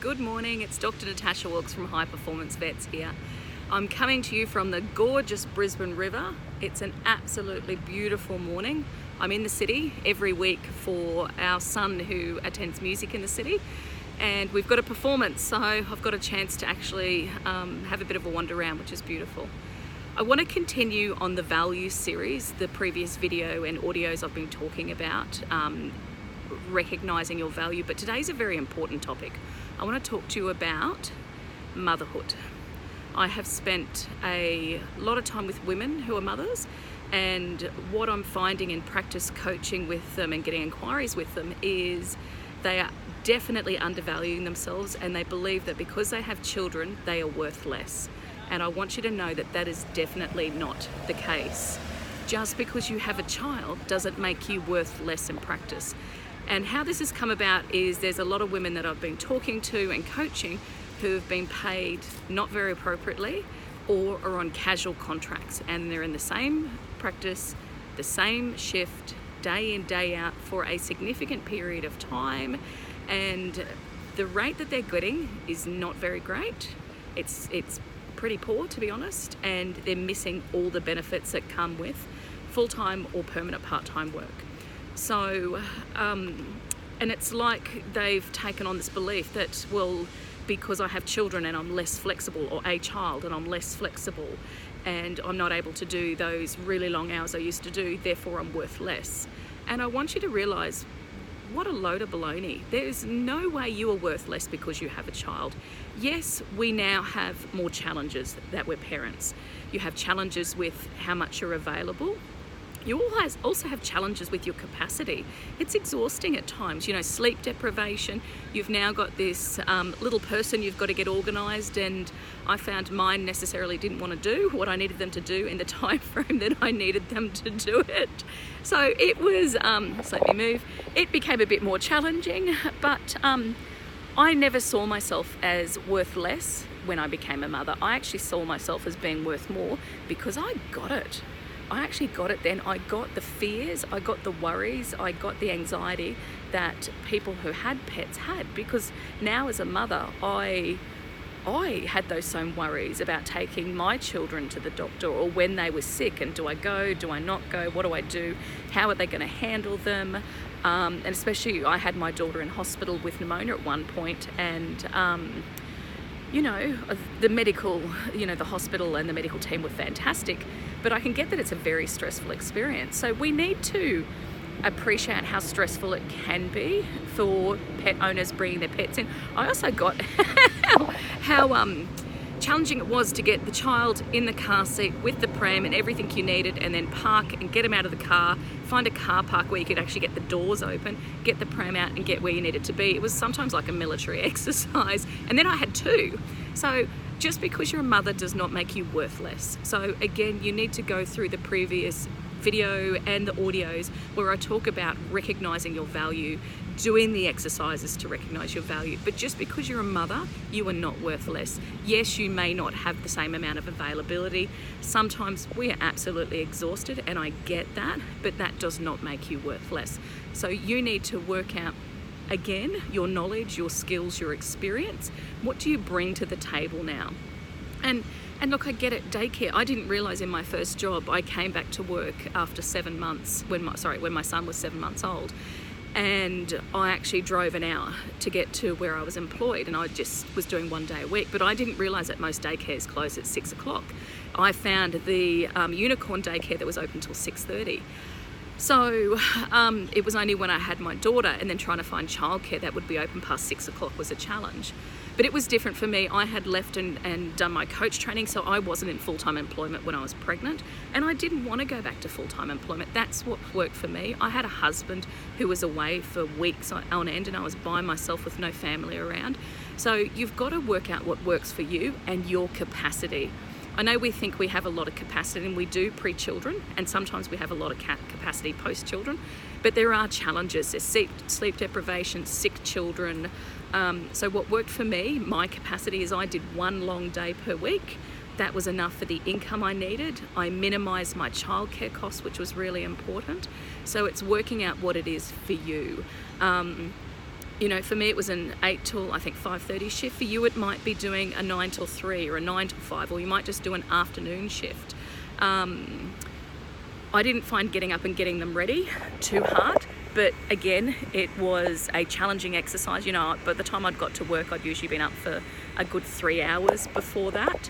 Good morning, it's Dr. Natasha Wilkes from High Performance Vets here. I'm coming to you from the gorgeous Brisbane River. It's an absolutely beautiful morning. I'm in the city every week for our son who attends music in the city, and we've got a performance, so I've got a chance to actually have a bit of a wander around, which is beautiful. I want to continue on the values series, the previous video and audios I've been talking about, recognizing your value, but today's a very important topic. I want to talk to you about motherhood. I have spent a lot of time with women who are mothers, and what I'm finding in practice coaching with them and getting inquiries with them is they are definitely undervaluing themselves, and they believe that because they have children they are worth less. And I want you to know that that is definitely not the case. Just because you have a child doesn't make you worth less in practice. And how this has come about is there's a lot of women that I've been talking to and coaching who have been paid not very appropriately or are on casual contracts, and they're in the same practice, the same shift, day in, day out for a significant period of time, and the rate that they're getting is not very great. It's pretty poor, to be honest, and they're missing all the benefits that come with full-time or permanent part-time work. So, and it's like they've taken on this belief that, well, because I have children and I'm less flexible, or a child and I'm less flexible, and I'm not able to do those really long hours I used to do, therefore I'm worth less. And I want you to realise what a load of baloney. There's no way you are worth less because you have a child. Yes, we now have more challenges that we're parents. You have challenges with how much you're available. You also have challenges with your capacity. It's exhausting at times, you know, sleep deprivation. You've now got this little person you've got to get organised, and I found mine necessarily didn't want to do what I needed them to do in the time frame that I needed them to do it. So it was, so let me move. It became a bit more challenging, but I never saw myself as worth less when I became a mother. I actually saw myself as being worth more because I got it. I actually got it then. I got the fears, I got the worries, I got the anxiety that people who had pets had, because now as a mother, I had those same worries about taking my children to the doctor, or when they were sick, and do I go, do I not go, what do I do, how are they going to handle them, and especially I had my daughter in hospital with pneumonia at one point, and you know, the medical, you know, the hospital and the medical team were fantastic, but I can get that it's a very stressful experience. So we need to appreciate how stressful it can be for pet owners bringing their pets in. I also got how challenging it was to get the child in the car seat with the pram and everything you needed, and then park and get them out of the car, find a car park where you could actually get the doors open, get the pram out and get where you needed to be. It was sometimes like a military exercise, and then I had two. So just because you're a mother does not make you worthless. So again, you need to go through the previous video and the audios where I talk about recognizing your value, doing the exercises to recognize your value. But just because you're a mother, you are not worth less. Yes, you may not have the same amount of availability. Sometimes we are absolutely exhausted, and I get that, but that does not make you worth less. So you need to work out, again, your knowledge, your skills, your experience. What do you bring to the table now? And look, I get it, daycare. I didn't realise in my first job, I came back to work after 7 months, when my son was 7 months old. And I actually drove an hour to get to where I was employed, and I just was doing 1 day a week. But I didn't realise that most daycares close at 6 o'clock. I found the unicorn daycare that was open till 6:30. So it was only when I had my daughter, and then trying to find childcare that would be open past 6 o'clock was a challenge. But it was different for me. I had left and done my coach training, so I wasn't in full-time employment when I was pregnant, and I didn't want to go back to full-time employment. That's what worked for me. I had a husband who was away for weeks on end, and I was by myself with no family around. So you've got to work out what works for you and your capacity. I know we think we have a lot of capacity, and we do pre-children, and sometimes we have a lot of capacity post-children, but there are challenges. There's sleep deprivation, sick children. So what worked for me, my capacity, is I did 1 long day per week. That was enough for the income I needed. I minimised my childcare costs, which was really important. So it's working out what it is for you. You know, for me it was an 8 till I think 5:30 shift. For you it might be doing a 9 till 3 or a 9 till 5, or you might just do an afternoon shift. I didn't find getting up and getting them ready too hard, but again, it was a challenging exercise. You know, by the time I'd got to work, I'd usually been up for a good 3 hours before that,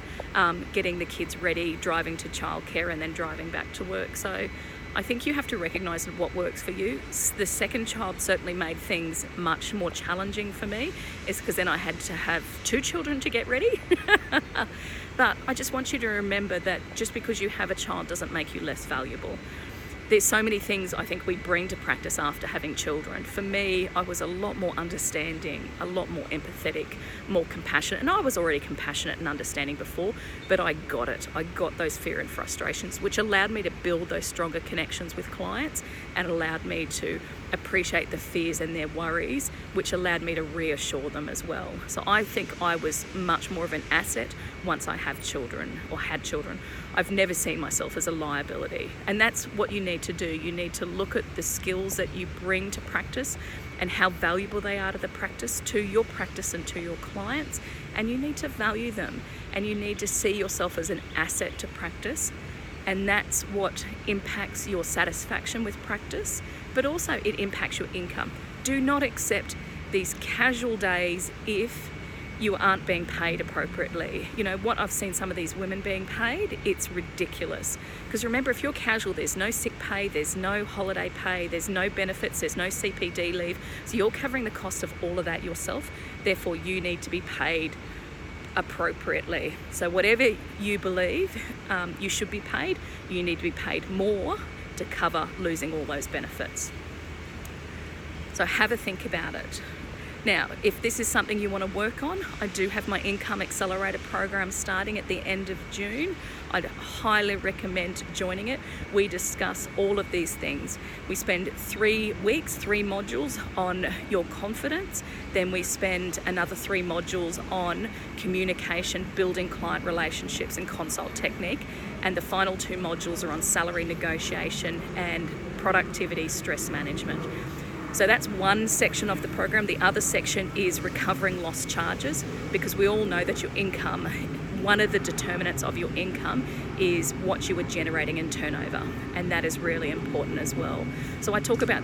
getting the kids ready, driving to childcare, and then driving back to work. So I think you have to recognise what works for you. The second child certainly made things much more challenging for me. It's because then I had to have 2 children to get ready. But I just want you to remember that just because you have a child doesn't make you less valuable. There's so many things I think we bring to practice after having children. For me, I was a lot more understanding, a lot more empathetic, more compassionate. And I was already compassionate and understanding before, but I got it. I got those fear and frustrations, which allowed me to build those stronger connections with clients and allowed me to appreciate the fears and their worries, which allowed me to reassure them as well. So I think I was much more of an asset once I have children or had children. I've never seen myself as a liability. And that's what you need to do. You need to look at the skills that you bring to practice and how valuable they are to the practice, to your practice and to your clients. And you need to value them, and you need to see yourself as an asset to practice. And that's what impacts your satisfaction with practice, but also it impacts your income. Do not accept these casual days if you aren't being paid appropriately. You know, what I've seen some of these women being paid, it's ridiculous. Because remember, if you're casual, there's no sick pay, there's no holiday pay, there's no benefits, there's no CPD leave. So you're covering the cost of all of that yourself. Therefore, you need to be paid appropriately. So whatever you believe you should be paid, you need to be paid more to cover losing all those benefits. So have a think about it. Now, if this is something you want to work on, I do have my Income Accelerator program starting at the end of June. I'd highly recommend joining it. We discuss all of these things. We spend 3 weeks, 3 modules on your confidence. Then we spend another 3 modules on communication, building client relationships, and consult technique. And the final 2 modules are on salary negotiation and productivity stress management. So that's one section of the program. The other section is recovering lost charges, because we all know that your income, one of the determinants of your income is what you are generating in turnover, and that is really important as well. So I talk about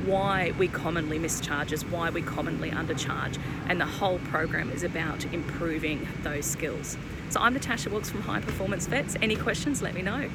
why we commonly miss charges, why we commonly undercharge, and the whole program is about improving those skills. So I'm Natasha Wilkes from High Performance Vets. Any questions, let me know.